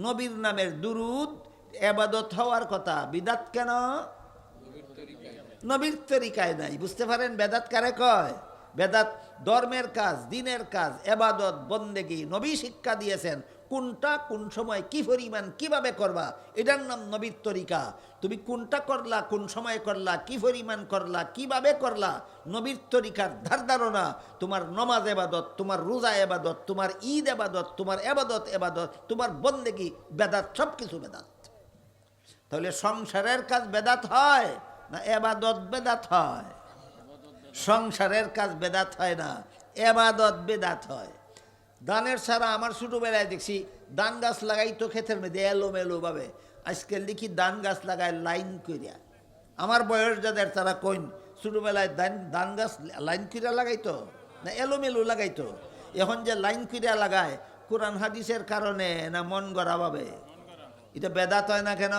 নবীর নামের দুরুদ ইবাদত হওয়ার কথা, বিদাত কেন? নবীর তরিকায় নাই। বুঝতে পারেন বেদাত কারে কয়? বেদাত ধর্মের কাজ, দিনের কাজ, ইবাদত বন্দেগী নবী শিক্ষা দিয়েছেন কোনটা কোন সময় কি পরিমাণ কিভাবে করবা, এটার নাম নবীর তরিকা। তুমি কোনটা করলা, কোন সময় করলা, কি পরিমাণ করলা, কিভাবে করলা, নবীর তরিকার ধার ধারণা। তোমার নমাজ এবাদত, তোমার রোজা এবাদত, তোমার ঈদ এবাদত, তোমার এবাদত এবাদত, তোমার বন্দেগী বেদাত, সব কিছু বেদাত। তাহলে সংসারের কাজ বেদাত হয় না এবাদত বেদাত হয়? সংসারের কাজ বেদাত হয় না, এবাদত বেদাত হয়। দানের ছাড়া আমার ছোটোবেলায় দেখছি ধান গাছ লাগাইতো ক্ষেতের মধ্যে এলোমেলো ভাবে। আজকাল দেখি ধান গাছ লাগায় লাইন করিয়া। আমার বয়স যাদের তারা কইন ছোটোবেলায় ধান গাছ লাইন করিয়া লাগাইতো না এলোমেলো লাগাইতো? এখন যে লাইন করিয়া লাগায় কোরআন হাদিসের কারণে না মন গড়া ভাবে? এটা বেদাত হয় না কেন?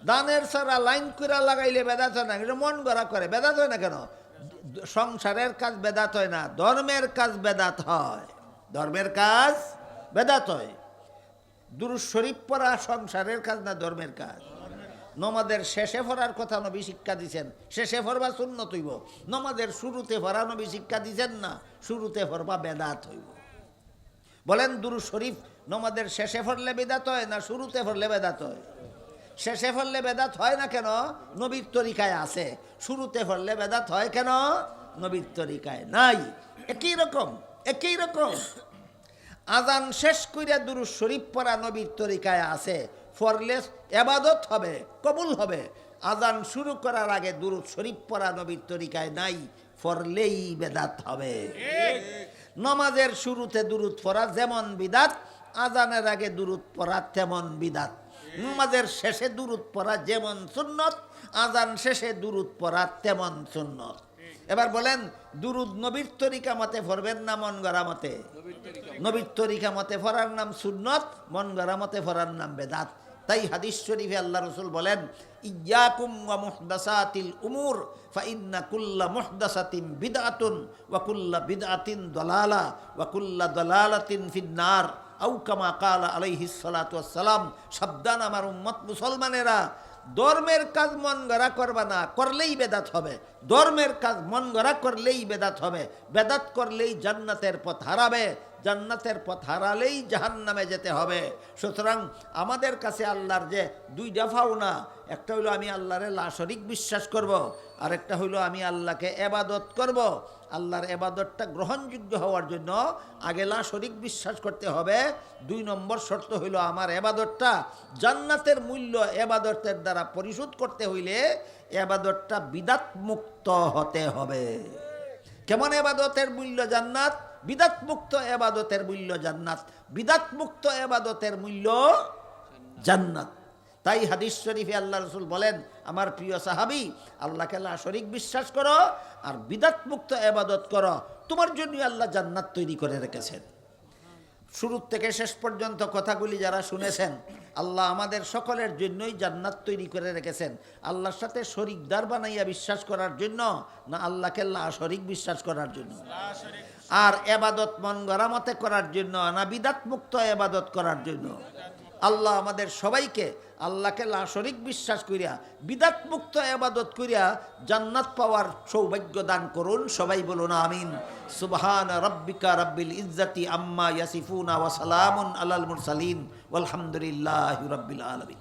দানের ছাড়া লাইন করে লাগাইলে বেদাত হয় না, এটা মন গড়া করে, বেদাত হয় না কেন? সংসারের কাজ বেদাত হয় না, ধর্মের কাজ বেদাত হয়। ধর্মের কাজ বেদাত হয়। দুরূদ শরীফ পড়া সংসারের কাজ না ধর্মের কাজ? নমাজের শেষে পড়ার কথা নবী শিক্ষা দিচ্ছেন, শেষে পড়বা সুন্নত হইব। নমাজের শুরুতে পড়া নবী শিক্ষা দিচ্ছেন না, শুরুতে পড়বা বেদাত হইব। বলেন দুরূদ শরীফ নমাজের শেষে পড়লে বেদাত হয় না শুরুতে পড়লে বেদাত হয়? শেষে পড়লে বেদাত হয় না কেন? নবীর তরিকায় আছে। শুরুতে পড়লে বেদাত হয় কেন? নবীর তরিকায় নাই। একই রকম, একই রকম আজান শেষ কইরা দুরূদ শরীফ পড়া নবীর তরিকায় আছে, পড়লে ইবাদত হবে, কবুল হবে। আজান শুরু করার আগে দুরূদ শরীফ পড়া নবীর তরিকায় নাই, পড়লেই বেদাত হবে। নামাজের শুরুতে দুরূদ পড়া যেমন বিদাত, আজানের আগে দুরূদ পড়া তেমন বিদাত। নামাজের শেষে দুরূদ পড়া যেমন সুন্নত, আজান শেষে দুরূদ পড়া তেমন সুন্নত। এবার বলেন দুরূদ নবীর তরিকা মতে পড়বেন না মন গড়া মতে? নবীর তরিকা মতে পড়ার নাম সুন্নত, মন গড়া মতে পড়ার নাম বেদাত। তাই হাদিস শরীফে আল্লাহ রাসূল বলেন ইয়্যাকুম ওয়া মুহদাসাতিল উমুর ফাইন্না কুল্লা মুহদাসাতিন বিদআতুন ওয়া কুল্লা বিদআতিন দালালা ওয়া কুল্লা দালালাতিন ফিন্নার আও কামা ক্বালা আলাইহিস সালাতু ওয়াস সালাম। সাবধান আমার উম্মত মুসলমানেরা, ধর্মের কাজ মন গড়া করবা না, করলেই বেদাত হবে। ধর্মের কাজ মন গড়া করলেই বেদাত হবে। বেদাত করলেই জান্নাতের পথ হারাবে, জান্নাতের পথ হারালেই জাহান্নামে যেতে হবে। সুতরাং আমাদের কাছে আল্লাহর যে দুইটা পাওনা, একটা হইলো আমি আল্লাহরে লা শরীক বিশ্বাস করব, আর একটা হইলো আমি আল্লাহকে ইবাদত করব। আল্লাহর ইবাদতটা গ্রহণযোগ্য হওয়ার জন্য আগে লা শরীক বিশ্বাস করতে হবে। 2 নম্বর শর্ত হইলো আমার ইবাদতটা জান্নাতের মূল্য ইবাদতের দ্বারা পরিশোধ করতে হইলে ইবাদতটা বিদাত মুক্ত হতে হবে। কেমন ইবাদতের মূল্য জান্নাত? বিদাত মুক্ত ইবাদতের মূল্য জান্নাত, বিদাত মুক্ত ইবাদতের মূল্য জান্নাত। তাই হাদিস শরীফে আল্লাহ রাসূল বলেন, আমার প্রিয় সাহাবী, আল্লাহকে লা শরীক বিশ্বাস করো আর বিদাত মুক্ত ইবাদত করো, তোমার জন্য আল্লাহ জান্নাত তৈরি করে রেখেছেন। শুরু থেকে শেষ পর্যন্ত কথাগুলি যারা শুনেছেন, আল্লাহ আমাদের সকলের জন্যই জান্নাত তৈরি করে রেখেছেন। আল্লাহর সাথে শরীকদার বানাইয়া বিশ্বাস করার জন্য না আল্লাহকে লা শরীক বিশ্বাস করার জন্য? আর ইবাদত মন গড়া মতে করার জন্য না বিদাত মুক্ত ইবাদত করার জন্য? আল্লাহ আমাদের সবাইকে আল্লাহকে লা শরীক বিশ্বাস করিয়া বিদাত মুক্ত ইবাদত করিয়া জান্নাত পাওয়ার সৌভাগ্য দান করুন। সবাই বলুন আমিন। সুবহান রাব্বিকা রাব্বিল ইজ্জাতি আম্মা ইয়াসিফুনা ওয়া সালামুন আলাল মুরসালিন ওয়ালহামদুলিল্লাহি রাব্বিল আলামিন।